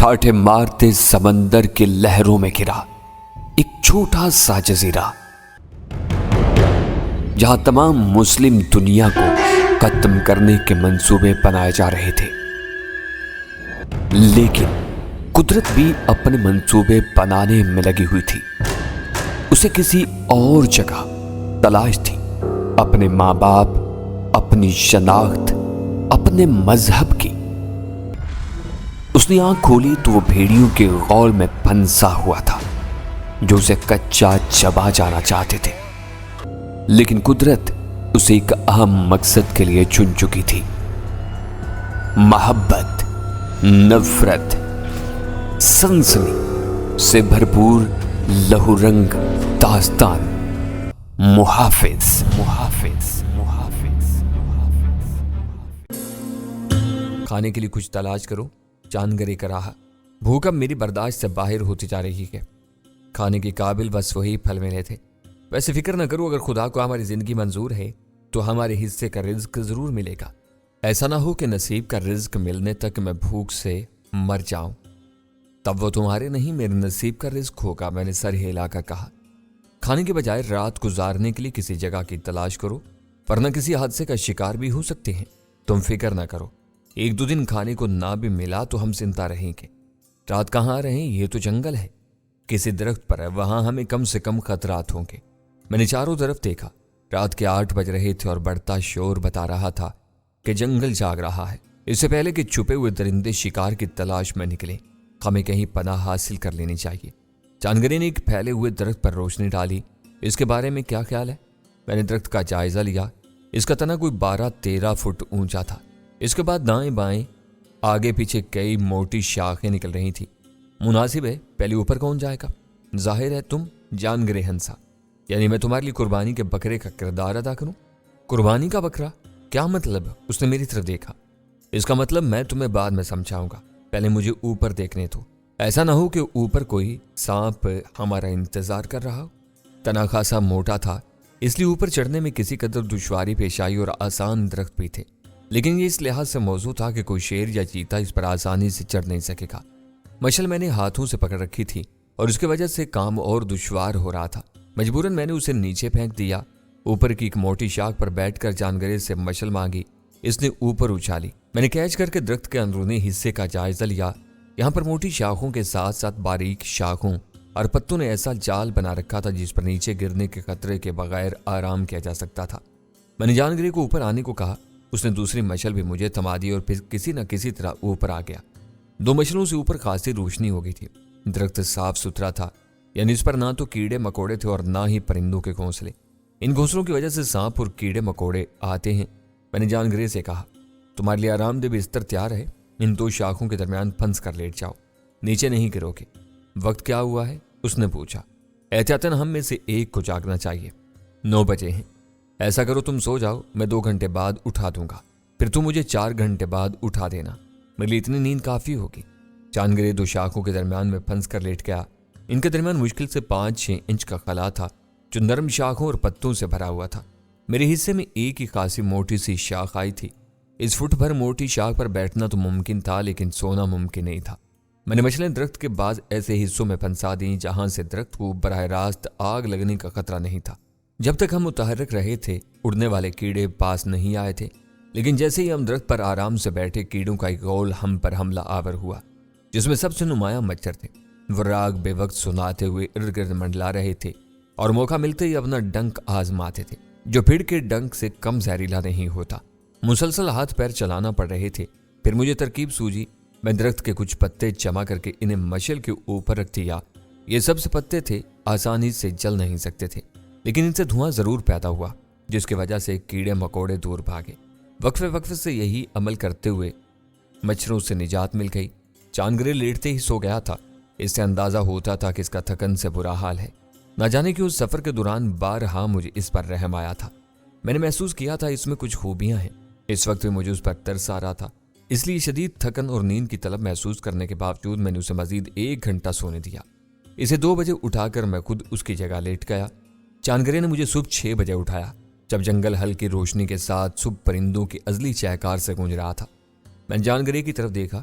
ٹھاٹھے مارتے سمندر کے لہروں میں گرا ایک چھوٹا سا جزیرہ، جہاں تمام مسلم دنیا کو ختم کرنے کے منصوبے بنائے جا رہے تھے۔ لیکن قدرت بھی اپنے منصوبے بنانے میں لگی ہوئی تھی۔ اسے کسی اور جگہ تلاش تھی، اپنے ماں باپ، اپنی شناخت، اپنے مذہب کی۔ اس نے آنکھ کھولی تو وہ بھیڑیوں کے غول میں پھنسا ہوا تھا جو اسے کچا چبا جانا چاہتے تھے۔ لیکن قدرت اسے ایک اہم مقصد کے لیے چن چکی تھی، محبت، نفرت، سنسنی سے بھرپور لہو رنگ داستان۔ محافظ محافظ محافظ کھانے کے لیے کچھ تلاش کرو، چاند گرے کا رہا۔ بھوک اب میری برداشت سے باہر ہوتی جا رہی ہے۔ کھانے کے قابل بس وہی پھل ملے تھے۔ ویسے فکر نہ کرو، اگر خدا کو ہماری زندگی منظور ہے تو ہمارے حصے کا رزق ضرور ملے گا۔ ایسا نہ ہو کہ نصیب کا رزق ملنے تک میں بھوک سے مر جاؤں، تب وہ تمہارے نہیں میرے نصیب کا رزق ہوگا، میں نے سر ہلا کر کہا۔ کھانے کے بجائے رات گزارنے کے لیے کسی جگہ کی تلاش کرو، ورنہ کسی حادثے کا شکار بھی ہو سکتے ہیں۔ تم فکر نہ کرو، ایک دو دن کھانے کو نہ بھی ملا تو ہم زندہ رہیں گے۔ رات کہاں رہیں؟ یہ تو جنگل ہے، کسی درخت پر ہے، وہاں ہمیں کم سے کم خطرات ہوں گے۔ میں نے چاروں طرف دیکھا، رات کے 8 بج رہے تھے اور بڑھتا شور بتا رہا تھا کہ جنگل جاگ رہا ہے۔ اس سے پہلے کہ چھپے ہوئے درندے شکار کی تلاش میں نکلیں، ہمیں کہیں پناہ حاصل کر لینی چاہیے۔ چاندگری نے ایک پھیلے ہوئے درخت پر روشنی ڈالی۔ اس کے بارے میں کیا خیال ہے؟ میں نے درخت کا جائزہ لیا۔ اس کا تنا کوئی 12-13 فٹ اونچا تھا۔ اس کے بعد دائیں بائیں آگے پیچھے کئی موٹی شاخیں نکل رہی تھی۔ مناسب ہے، پہلے اوپر کون جائے گا؟ ظاہر ہے تم، جان گرے ہنسا، یعنی میں تمہارے لیے قربانی کے بکرے کا کردار ادا کروں؟ قربانی کا بکرا؟ کیا مطلب؟ اس نے میری طرف دیکھا۔ اس کا مطلب میں تمہیں بعد میں سمجھاؤں گا، پہلے مجھے اوپر دیکھنے دو۔ ایسا نہ ہو کہ اوپر کوئی سانپ ہمارا انتظار کر رہا ہو۔ تنا خاصا موٹا تھا، اس لیے اوپر چڑھنے میں کسی قدر دشواری پیش آئی اور آسان درخت بھی تھے، لیکن یہ اس لحاظ سے موزوں تھا کہ کوئی شیر یا چیتا اس پر آسانی سے چڑھ نہیں سکے گا۔ مشل میں نے ہاتھوں سے پکڑ رکھی تھی اور اس کی وجہ سے کام اور دشوار ہو رہا تھا۔ مجبوراً میں نے اسے نیچے پھینک دیا۔ اوپر کی ایک موٹی شاخ پر بیٹھ کر جانگرے سے مشل مانگی۔ اس نے اوپر اچھالی۔ میں نے کیچ کر کے درخت کے اندرونی حصے کا جائزہ لیا۔ یہاں پر موٹی شاخوں کے ساتھ ساتھ باریک شاخوں اور پتوں نے ایسا جال بنا رکھا تھا جس پر نیچے گرنے کے خطرے کے بغیر آرام کیا جا سکتا تھا۔ میں نے جانگرے کو اوپر آنے کو کہا۔ اس نے دوسری مشل بھی مجھے تھما دی اور پھر کسی نہ کسی طرح اوپر آ گیا۔ 2 مشلوں سے اوپر خاصی روشنی ہو گئی تھی۔ درخت صاف ستھرا تھا، یعنی اس پر نہ تو کیڑے مکوڑے تھے اور نہ ہی پرندوں کے گھونسلے۔ ان گھونسلوں کی وجہ سے سانپ اور کیڑے مکوڑے آتے ہیں۔ میں نے جانگرے سے کہا، تمہارے لیے آرام دہ بستر تیار ہے، ان 2 شاخوں کے درمیان پھنس کر لیٹ جاؤ، نیچے نہیں گرو گے۔ وقت کیا ہوا ہے؟ اس نے پوچھا۔ احتیاطاً ہم میں سے ایک کو جاگنا چاہیے۔ 9 بجے ہیں۔ ایسا کرو تم سو جاؤ، میں 2 گھنٹے بعد اٹھا دوں گا، پھر تم مجھے 4 گھنٹے بعد اٹھا دینا، میرے لیے اتنی نیند کافی ہوگی۔ چاندگرے 2 شاخوں کے درمیان میں پھنس کر لیٹ گیا۔ ان کے درمیان مشکل سے 5-6 انچ کا خلا تھا جو نرم شاخوں اور پتوں سے بھرا ہوا تھا۔ میرے حصے میں ایک ہی خاصی موٹی سی شاخ آئی تھی۔ اس فٹ بھر موٹی شاخ پر بیٹھنا تو ممکن تھا، لیکن سونا ممکن نہیں تھا۔ میں نے مچھلیں درخت کے بعض ایسے حصوں میں پھنسا دیں جہاں سے درخت کو براہ راست آگ لگنے کا خطرہ نہیں تھا۔ جب تک ہم متحرک رہے تھے اڑنے والے کیڑے پاس نہیں آئے تھے، لیکن جیسے ہی ہم درخت پر آرام سے بیٹھے، کیڑوں کا ایک غول ہم پر حملہ آور ہوا، جس میں سب سے نمایاں مچھر تھے۔ وہ راگ بے وقت سناتے ہوئے ارد گرد منڈلا رہے تھے اور موقع ملتے ہی اپنا ڈنک آزماتے تھے، جو پھڑ کے ڈنک سے کم زہریلا نہیں ہوتا۔ مسلسل ہاتھ پیر چلانا پڑ رہے تھے۔ پھر مجھے ترکیب سوجی۔ میں درخت کے کچھ پتے جمع کر کے انہیں مشل کے اوپر رکھ دیا۔ یہ سب سے پتے تھے، آسانی سے جل نہیں سکتے تھے، لیکن ان سے دھواں ضرور پیدا ہوا، جس کی وجہ سے کیڑے مکوڑے دور بھاگے۔ وقفے سے یہی عمل کرتے ہوئے مچھروں سے نجات مل گئی۔ چاندگرے لیٹتے ہی سو گیا تھا۔ اس سے اندازہ ہوتا تھا کہ اس کا تھکن سے برا حال ہے۔ نہ جانے کہ اس سفر کے دوران بارہا مجھے اس پر رحم آیا تھا۔ میں نے محسوس کیا تھا اس میں کچھ خوبیاں ہیں۔ اس وقت بھی مجھے اس پر ترس آ رہا تھا، اس لیے شدید تھکن اور نیند کی طلب محسوس کرنے کے باوجود میں نے اسے مزید 1 گھنٹہ سونے دیا۔ اسے 2 بجے اٹھا کر میں خود اس کی جگہ لیٹ گیا۔ چاندگرے نے مجھے صبح 6 بجے اٹھایا، جب جنگل ہلکی روشنی کے ساتھ صبح پرندوں کی ازلی چہکار سے گونج رہا تھا۔ میں جانگرے کی طرف دیکھا۔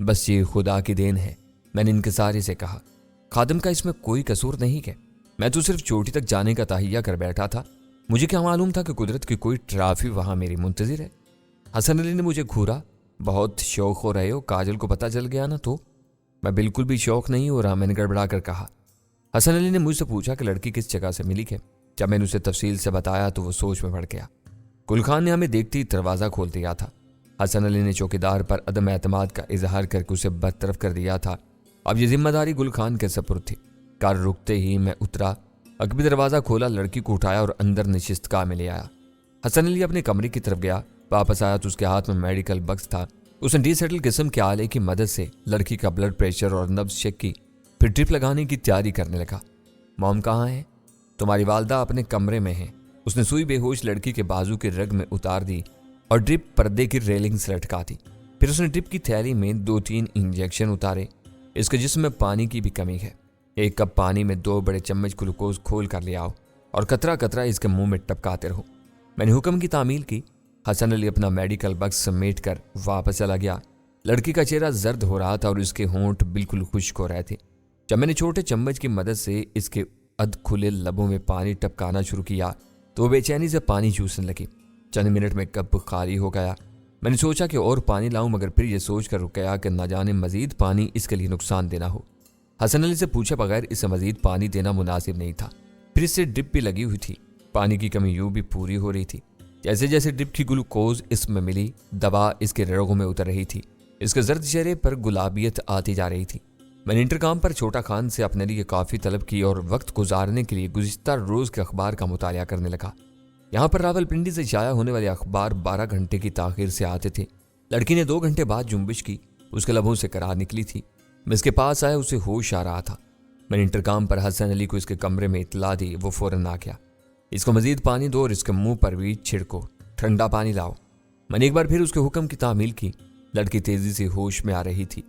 بس یہ خدا کی دین ہے، میں نے انکساری سے کہا۔ خادم کا اس میں کوئی قصور نہیں ہے، میں تو صرف چوٹی تک جانے کا تہیہ کر بیٹھا تھا، مجھے کیا معلوم تھا کہ قدرت کی کوئی ٹرافی وہاں میری منتظر ہے۔ حسن علی نے مجھے گھورا۔ بہت شوق ہو رہے ہو، کاجل کو پتہ چل گیا نا تو؟ میں بالکل بھی شوق نہیں ہو رہا، میں نے گڑبڑا کر کہا۔ حسن علی نے مجھ سے پوچھا کہ لڑکی کس جگہ سے ملی ہے۔ جب میں نے اسے تفصیل سے بتایا تو وہ سوچ میں پڑ گیا۔ گل خان نے ہمیں دیکھتے ہی دروازہ کھول دیا تھا۔ حسن علی نے چوکیدار پر عدم اعتماد کا اظہار کر کے اسے برطرف کر دیا تھا۔ اب یہ ذمہ داری گل خان کے سپرد تھی۔ کار رکتے ہی میں اترا، اکبر دروازہ کھولا، لڑکی کو اٹھایا اور اندر نشستگاہ میں لے آیا۔ حسن علی اپنے کمرے کی طرف گیا، واپس آیا تو اس کے ہاتھ میں میڈیکل باکس تھا۔ اس نے ڈی سیٹل قسم کے آلے کی مدد سے لڑکی کا بلڈ پریشر اور نبض چیک کی، پھر ڈرپ لگانے کی تیاری کرنے لگا۔ موم کہاں ہے؟ تمہاری والدہ اپنے کمرے میں ہیں۔ اس نے سوئی بے ہوش لڑکی کے بازو کے رگ میں اتار دی اور ڈرپ پردے کی ریلنگ سے لٹکا دی۔ پھر اس نے ڈرپ کی تھیلی میں 2-3 انجیکشن اتارے۔ اس کے جسم میں پانی کی بھی کمی ہے، 1 کپ پانی میں 2 بڑے چمچ گلوکوز کھول کر لے آؤ اور قطرہ قطرہ اس کے منہ میں ٹپکاتے رہو۔ میں نے حکم کی تعمیل کی۔ حسن علی اپنا میڈیکل باکس سمیٹ کر واپس چلا گیا۔ لڑکی کا چہرہ زرد ہو رہا تھا اور اس کے ہونٹ بالکل خشک ہو رہے تھے۔ جب میں نے چھوٹے چمچ کی مدد سے اس کے ادھ کھلے لبوں میں پانی ٹپکانا شروع کیا تو وہ بے چینی سے پانی چوسنے لگی۔ چند منٹ میں کپ خالی ہو گیا۔ میں نے سوچا کہ اور پانی لاؤں، مگر پھر یہ سوچ کر رک گیا کہ نہ جانے مزید پانی اس کے لیے نقصان دینا ہو۔ حسن علی سے پوچھے بغیر اسے مزید پانی دینا مناسب نہیں تھا۔ پھر اس سے ڈرپ بھی لگی ہوئی تھی، پانی کی کمی یوں بھی پوری ہو رہی تھی۔ جیسے جیسے ڈرپ کی گلوکوز اس میں ملی، دوا اس کے رگوں میں اتر رہی تھی، اس کے زرد چہرے پر گلابیت آتی جا رہی تھی۔ میں نے انٹرکام پر چھوٹا خان سے اپنے لیے کافی طلب کی اور وقت گزارنے کے لیے گزشتہ روز کے اخبار کا مطالعہ کرنے لگا۔ یہاں پر راولپنڈی سے شائع ہونے والے اخبار 12 گھنٹے کی تاخیر سے آتے تھے۔ لڑکی نے 2 گھنٹے بعد جنبش کی، اس کے لبوں سے قرار نکلی تھی۔ میں اس کے پاس آیا، اسے ہوش آ رہا تھا۔ میں نے انٹرکام پر حسن علی کو اس کے کمرے میں اطلاع دی، وہ فوراً آ گیا۔ اس کو مزید پانی دو اور اس کے منہ پر بھی چھڑکو، ٹھنڈا پانی لاؤ۔ میں نے ایک بار پھر اس کے حکم کی تعمیل کی۔ لڑکی تیزی سے ہوش میں آ رہی تھی۔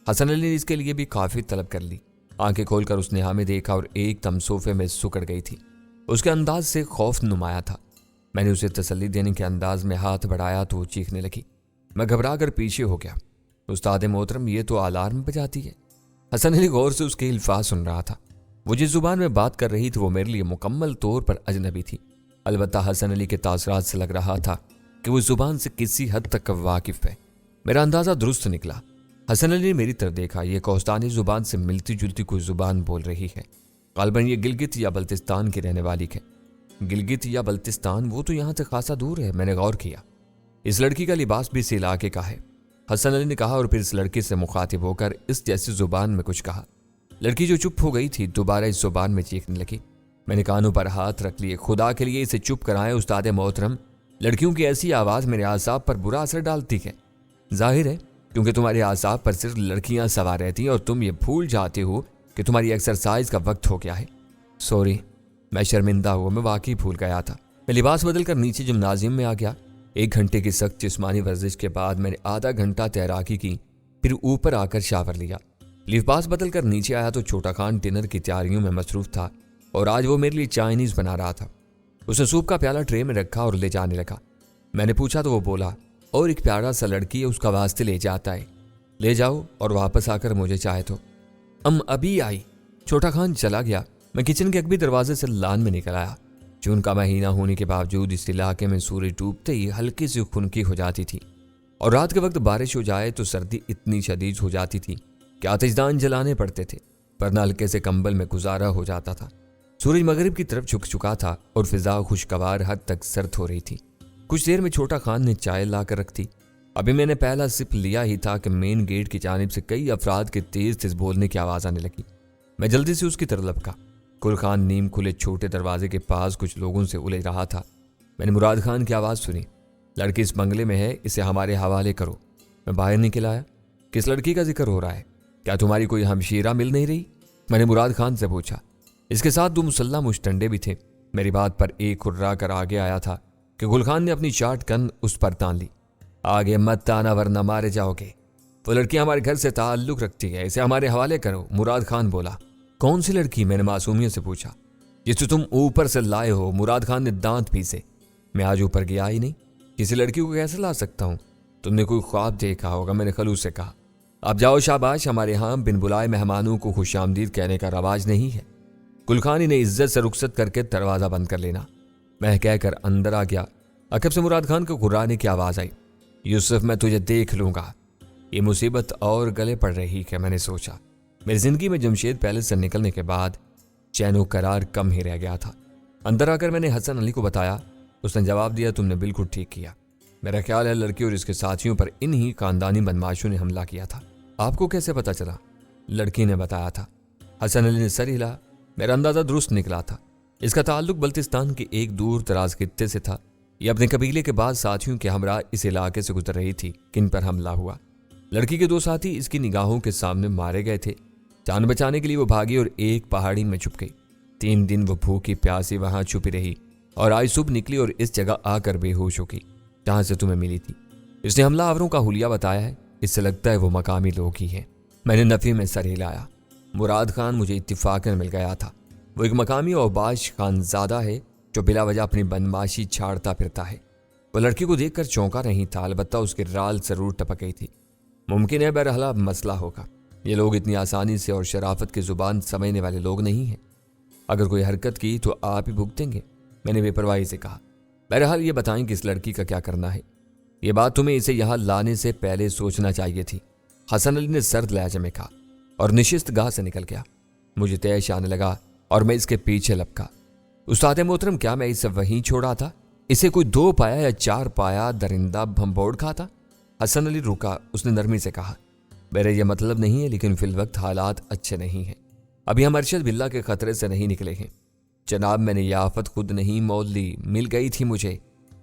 حسن علی نے اس کے لیے بھی کافی طلب کر لی۔ آنکھیں کھول کر اس نے ہمیں دیکھا اور ایک دم صوفے میں سکڑ گئی تھی۔ اس کے انداز سے خوف نمایاں تھا۔ میں نے اسے تسلی دینے کے انداز میں ہاتھ بڑھایا تو وہ چیخنے لگی۔ میں گھبرا کر پیچھے ہو گیا۔ استاد محترم، یہ تو الارم بجاتی ہے۔ حسن علی غور سے اس کے الفاظ سن رہا تھا۔ وہ جس زبان میں بات کر رہی تھی وہ میرے لیے مکمل طور پر اجنبی تھی۔ البتہ حسن علی کے تاثرات سے لگ رہا تھا کہ وہ زبان سے کسی حد تک واقف ہے۔ میرا اندازہ درست نکلا۔ حسن علی نے میری طرف دیکھا۔ یہ کوہستانی زبان سے ملتی جلتی کوئی زبان بول رہی ہے۔ غالباً یہ گلگت یا بلتستان کی رہنے والی ہے۔ گلگت یا بلتستان، وہ تو یہاں سے خاصا دور ہے۔ میں نے غور کیا۔ اس لڑکی کا لباس بھی اس علاقے کا ہے، حسن علی نے کہا، اور پھر اس لڑکی سے مخاطب ہو کر اس جیسی زبان میں کچھ کہا۔ لڑکی جو چپ ہو گئی تھی دوبارہ اس زبان میں چیخنے لگی۔ میں نے کانوں پر ہاتھ رکھ لیے۔ خدا کے لیے اسے چپ کرائیں استاد محترم، لڑکیوں کی ایسی آواز میرے اعصاب پر برا اثر ڈالتی ہے۔ ظاہر ہے کیونکہ تمہارے اعصاب پر صرف لڑکیاں سوار رہتی ہیں اور تم یہ بھول جاتے ہو کہ تمہاری ایکسرسائز کا وقت ہو گیا ہے۔ سوری، میں شرمندہ ہوا، میں واقعی بھول گیا تھا۔ میں لباس بدل کر نیچے جمنازیم میں آ گیا۔ 1 گھنٹے کی سخت جسمانی ورزش کے بعد میں نے آدھا گھنٹہ تیراکی کی، پھر اوپر آ کر شاور لیا۔ لباس بدل کر نیچے آیا تو چھوٹا خان ڈنر کی تیاریوں میں مصروف تھا اور آج وہ میرے لیے چائنیز بنا رہا تھا۔ اس نے سوپ کا پیالہ ٹرے میں رکھا اور لے جانے لگا۔ میں نے پوچھا تو وہ بولا، اور ایک پیارا سا لڑکی ہے، اس کا واسطے لے جاتا ہے، لے جاؤ اور واپس آ کر مجھے چائے دو۔ ابھی آئی۔ چھوٹا خان چلا گیا۔ میں کچن کے اکبی دروازے سے لان میں نکل آیا۔ جون کا مہینہ ہونے کے باوجود اس علاقے میں سورج ڈوبتے ہی ہلکی سی خنکی ہو جاتی تھی اور رات کے وقت بارش ہو جائے تو سردی اتنی شدید ہو جاتی تھی کہ آتش دان جلانے پڑتے تھے، ورنہ ہلکے سے کمبل میں گزارا ہو جاتا تھا۔ سورج مغرب کی طرف جھک چکا تھا اور فضا خوشگوار حد تک سرد ہو رہی تھی۔ کچھ دیر میں چھوٹا خان نے چائے لا کر رکھ دی۔ ابھی میں نے پہلا سپ لیا ہی تھا کہ مین گیٹ کی جانب سے کئی افراد کے تیز تیز بولنے کی آواز آنے لگی۔ میں جلدی سے اس کی طرف لپکا۔ گل خان نیم کھلے چھوٹے دروازے کے پاس کچھ لوگوں سے الجھ رہا تھا۔ میں نے مراد خان کی آواز سنی، لڑکی اس بنگلے میں ہے، اسے ہمارے حوالے کرو۔ میں باہر نکل آیا۔ کس لڑکی کا ذکر ہو رہا ہے؟ کیا تمہاری کوئی ہمشیرہ مل نہیں رہی؟ میں نے مراد خان سے پوچھا۔ اس کے ساتھ 2 مسلح مشتنڈے بھی تھے۔ میری بات پر ایک ہررا کر آگے آیا تھا کہ گل خان نے اپنی چاٹ گن اس پر تان لی۔ آگے مت آنا ورنہ مارے جاؤ گے۔ وہ لڑکی ہمارے گھر سے تعلق رکھتی ہے، اسے ہمارے حوالے کرو، مراد خان بولا۔ کون سی لڑکی؟ میں نے معصومیت سے پوچھا۔ جسے تم اوپر سے لائے ہو، مراد خان نے دانت پیسے۔ میں آج اوپر گیا ہی نہیں، کسی لڑکی کو کیسے لا سکتا ہوں؟ تم نے کوئی خواب دیکھا ہوگا، میں نے خلوص سے کہا۔ اب جاؤ شاباش، ہمارے ہاں بن بلائے مہمانوں کو خوش آمدید کہنے کا رواج نہیں ہے۔ گلخانی نے عزت سے رخصت کر کے دروازہ بند کر لینا۔ میں کہہ کر اندر آ گیا۔ عقب سے مراد خان کو گھرانے کی آواز آئی، یوسف میں تجھے دیکھ لوں گا۔ یہ مصیبت اور گلے پڑ رہی کہ میں نے سوچا میری زندگی میں جمشید پیلس سے نکلنے کے بعد چین و قرار کم ہی رہ گیا تھا۔ اندر آ کر میں نے حسن علی کو بتایا۔ اس نے جواب دیا، تم نے بالکل ٹھیک کیا، میرا خیال ہے لڑکی اور اس کے ساتھیوں پر انہی خاندانی بدماشوں نے حملہ کیا تھا۔ آپ کو کیسے پتا چلا؟ لڑکی نے بتایا تھا۔ حسن علی نے سر ہلا۔ میرا اندازہ درست نکلا تھا۔ اس کا تعلق بلتستان کے ایک دور دراز خطے سے تھا۔ یہ اپنے قبیلے کے بعد ساتھیوں کے ہمراہ اس علاقے سے گزر رہی تھی کن پر حملہ ہوا۔ لڑکی کے 2 ساتھی اس کی نگاہوں کے سامنے مارے گئے تھے۔ جان بچانے کے لیے وہ بھاگی اور ایک پہاڑی میں چھپ گئی۔ 3 دن وہ بھوکی پیاسی وہاں چھپی رہی اور آج صبح نکلی اور اس جگہ آ کر بے ہوش ہو گئی جہاں سے تمہیں ملی تھی۔ اس نے حملہ آوروں کا حلیہ بتایا ہے۔ اس سے لگتا ہے وہ مقامی لوگ ہی ہیں۔ میں نے نفی میں سر ہلایا۔ مراد خان مجھے اتفاقاً مل گیا تھا۔ وہ ایک مقامی اوباش خانزادہ ہے جو بلا وجہ اپنی بدماشی چھاڑتا پھرتا ہے۔ وہ لڑکی کو دیکھ کر چونکا نہیں تھا، البتہ اس کی رال ضرور ٹپک گئی تھی۔ ممکن ہے بہرحال اب مسئلہ ہوگا۔ یہ لوگ اتنی آسانی سے اور شرافت کی زبان سمجھنے والے لوگ نہیں ہیں۔ اگر کوئی حرکت کی تو آپ ہی بھگتیں گے، میں نے بے پرواہی سے کہا۔ بہرحال یہ بتائیں کہ اس لڑکی کا کیا کرنا ہے؟ یہ بات تمہیں اسے یہاں لانے سے پہلے سوچنا چاہیے تھی، حسن علی نے سرد لہجے میں کہا اور نشست گاہ سے نکل گیا۔ مجھے طیش آنے لگا اور میں اس کے پیچھے لپکا۔ استاد محترم، کیا میں اسے وہیں چھوڑا تھا؟ اسے کوئی 2 پایا یا 4 پایا درندہ بھمبوڑ کھاتا؟ حسن علی رکا۔ اس نے نرمی سے کہا، میرا یہ مطلب نہیں ہے، لیکن فی الوقت حالات اچھے نہیں ہیں۔ ابھی ہم ارشد باللہ کے خطرے سے نہیں نکلے ہیں جناب۔ میں نے یہ آفت خود نہیں مول لی، مل گئی تھی مجھے،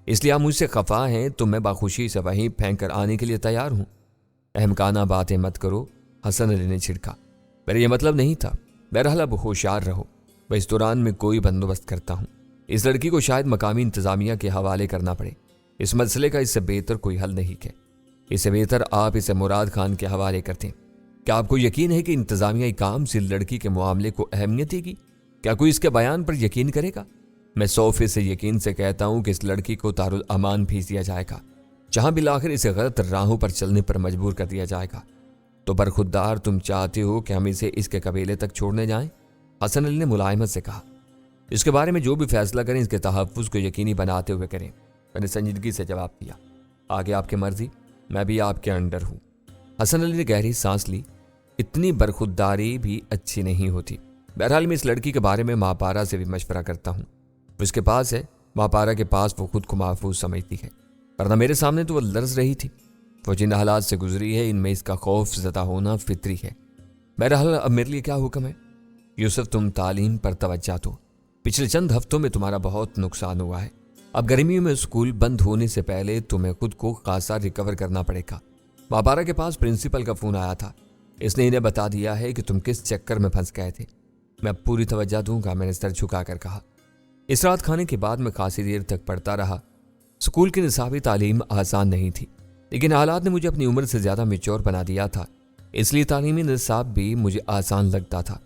اس لیے آپ مجھ سے خفا ہیں تو میں باخوشی سے وہیں پھینک کر آنے کے لیے تیار ہوں۔ احمقانہ باتیں مت کرو، حسن علی نے چھڑکا۔ میرا یہ مطلب نہیں تھا۔ بہرحال اب ہوشیار رہو، میں اس دوران میں کوئی بندوبست کرتا ہوں۔ اس لڑکی کو شاید مقامی انتظامیہ کے حوالے کرنا پڑے۔ اس مسئلے کا اس سے بہتر کوئی حل نہیں ہے۔ اس سے بہتر آپ اسے مراد خان کے حوالے کرتے ہیں۔ کیا آپ کو یقین ہے کہ انتظامیہ کام سے لڑکی کے معاملے کو اہمیت دے گی؟ کیا کوئی اس کے بیان پر یقین کرے گا؟ میں 100% یقین سے کہتا ہوں کہ اس لڑکی کو دارالامان بھیج دیا جائے گا، جہاں بالآخر اسے غلط راہوں پر چلنے پر مجبور کر دیا جائے گا۔ تو برخودار تم چاہتے ہو کہ ہم اسے اس کے قبیلے تک چھوڑنے جائیں؟ حسن علی نے ملائمت سے کہا۔ اس کے بارے میں جو بھی فیصلہ کریں اس کے تحفظ کو یقینی بناتے ہوئے کریں، میں نے سنجیدگی سے جواب دیا۔ آگے آپ کی مرضی، میں بھی آپ کے انڈر ہوں۔ حسن علی نے گہری سانس لی۔ اتنی برخوداری بھی اچھی نہیں ہوتی۔ بہرحال میں اس لڑکی کے بارے میں ماپارا سے بھی مشورہ کرتا ہوں۔ وہ اس کے پاس ہے، ماپارا کے پاس وہ خود کو محفوظ سمجھتی ہے، ورنہ میرے سامنے تو وہ لرز رہی تھی۔ وہ جن حالات سے گزری ہے ان میں اس کا خوف زدہ ہونا فطری ہے۔ بہرحال اب میرے لیے کیا حکم ہے؟ یوسف، تم تعلیم پر توجہ دو۔ پچھلے چند ہفتوں میں تمہارا بہت نقصان ہوا ہے۔ اب گرمیوں میں اسکول بند ہونے سے پہلے تمہیں خود کو خاصا ریکور کرنا پڑے گا۔ ماپارا کے پاس پرنسپل کا فون آیا تھا۔ اس نے انہیں بتا دیا ہے کہ تم کس چکر میں پھنس گئے تھے۔ میں پوری توجہ دوں گا، میں نے سر جھکا کر کہا۔ اس رات کھانے کے بعد میں خاصی دیر تک پڑھتا رہا۔ اسکول کی نصابی تعلیم آسان نہیں تھی، لیکن حالات نے مجھے اپنی عمر سے زیادہ میچور بنا دیا تھا، اس لیے تعلیمی نصاب بھی مجھے آسان لگتا تھا۔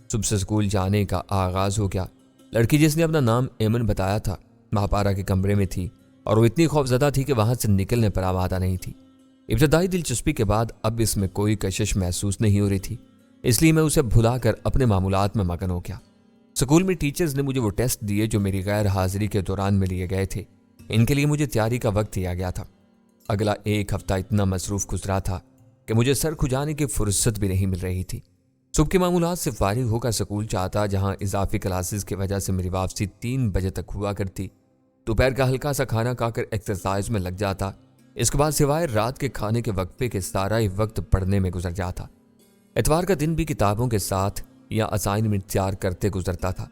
صبح سے اسکول جانے کا آغاز ہو گیا۔ لڑکی جس نے اپنا نام ایمن بتایا تھا مہاپارا کے کمرے میں تھی اور وہ اتنی خوفزدہ تھی کہ وہاں سے نکلنے پر آمادہ نہیں تھی۔ ابتدائی دلچسپی کے بعد اب اس میں کوئی کشش محسوس نہیں ہو رہی تھی، اس لیے میں اسے بھلا کر اپنے معمولات میں مگن ہو گیا۔ اسکول میں ٹیچرز نے مجھے وہ ٹیسٹ دیے جو میری غیر حاضری کے دوران میں لیے گئے تھے۔ ان کے لیے مجھے تیاری کا وقت دیا گیا تھا۔ اگلا 1 ہفتہ اتنا مصروف گزرا تھا کہ مجھے سر کھجانے کی فرصت بھی نہیں مل رہی تھی۔ صبح کے معمولات سے فارغ ہو کر سکول چاہتا، جہاں اضافی کلاسز کی وجہ سے میری واپسی 3 بجے تک ہوا کرتی۔ دوپہر کا ہلکا سا کھانا کھا کر ایکسرسائز میں لگ جاتا۔ اس کے بعد سوائے رات کے کھانے کے وقفے کے سارا ہی وقت پڑھنے میں گزر جاتا۔ اتوار کا دن بھی کتابوں کے ساتھ یا اسائنمنٹ تیار کرتے گزرتا تھا۔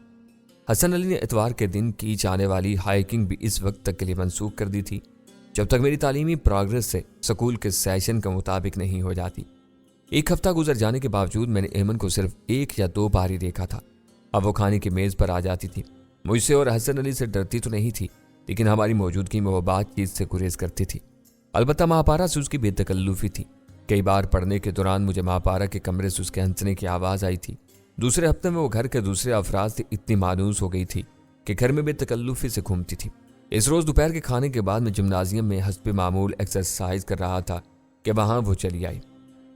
حسن علی نے اتوار کے دن کی جانے والی ہائیکنگ بھی اس وقت تک کے لیے منسوخ کر دی تھی جب تک میری تعلیمی پروگرس سے سکول کے سیشن کے مطابق نہیں ہو جاتی۔ 1 ہفتہ گزر جانے کے باوجود میں نے ایمن کو صرف 1 یا 2 بار ہی دیکھا تھا۔ اب وہ کھانے کی میز پر آ جاتی تھی۔ مجھ سے اور حسن علی سے ڈرتی تو نہیں تھی، لیکن ہماری موجودگی میں وہ بات چیت سے گریز کرتی تھی۔ البتہ مہاپارا سے اس کی بے تکلفی تھی۔ کئی بار پڑھنے کے دوران مجھے مہاپارا کے کمرے سے اس کے ہنسنے کی آواز آئی تھی۔ دوسرے ہفتے میں وہ گھر کے دوسرے افراد سے اتنی مانوس ہو گئی تھی کہ گھر میں بے تکلفی سے گھومتی تھی۔ اس روز دوپہر کے کھانے کے بعد میں جمنازیم میں حسب معمول ایکسرسائز کر رہا تھا کہ وہاں وہ چلی آئی۔